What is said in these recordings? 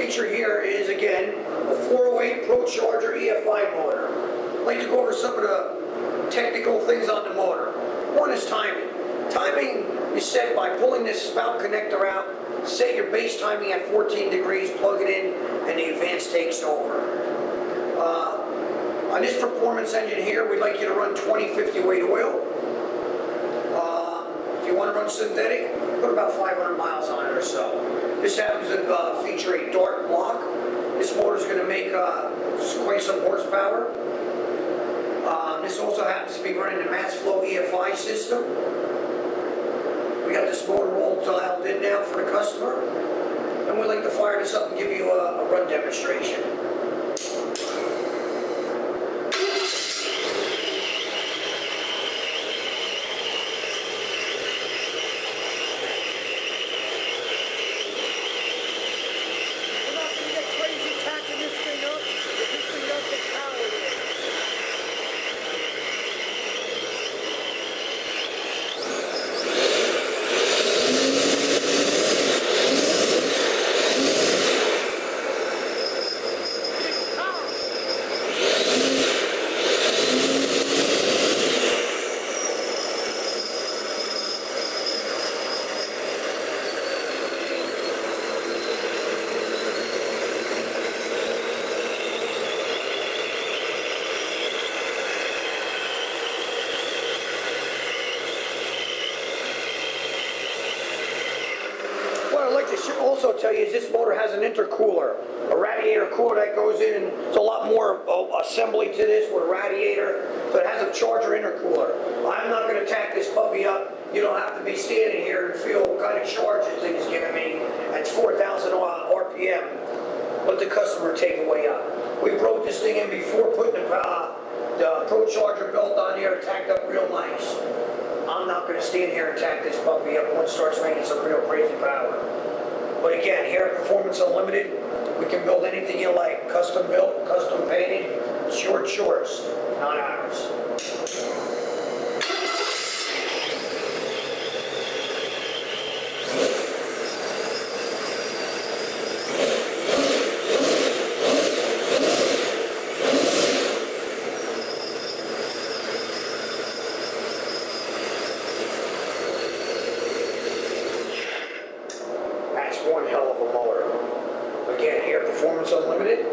feature here is, again, a 408 Procharged EFI motor. I'd like to go over some of the technical things on the motor. One is timing. Timing is set by pulling this spout connector out, set your base timing at 14 degrees, plug it in, and the advance takes over. On this Proformance engine here, we'd like you to run 20/50 weight oil. If you want to run synthetic, put about 500 miles on it or so. This happens to feature a dark block. This motor is going to make quite some horsepower. This also happens to be running the mass flow EFI system. We got this motor all dialed in now for the customer, and we'd like to fire this up and give you a run demonstration. What I'd like to also tell you is this motor has an intercooler, a radiator cooler that goes in, and it's a lot more assembly to this with a radiator, so it has a charger intercooler. I'm not going to tack this puppy up. You don't have to be standing here and feel what kind of charge this thing is giving me. That's 4,000 RPM. Let the customer take it way up. We broke this thing in before putting the Procharged belt on here and tacked up real nice. I'm not going to stand here and tack this puppy up once it starts making some real crazy power. But again, here at Proformance Unlimited, we can build anything you like. Custom built, custom painted. It's your choice, not ours. That's one hell of a motor. Again, here at Proformance Unlimited,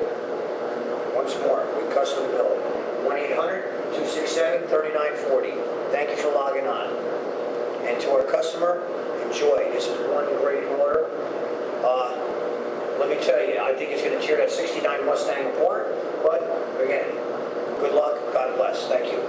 once more, we custom build. 1-800-267-3940. Thank you for logging on. And to our customer, enjoy. This is one great motor. Let me tell you, I think it's going to tear that '69 Mustang apart. But again, good luck. God bless. Thank you.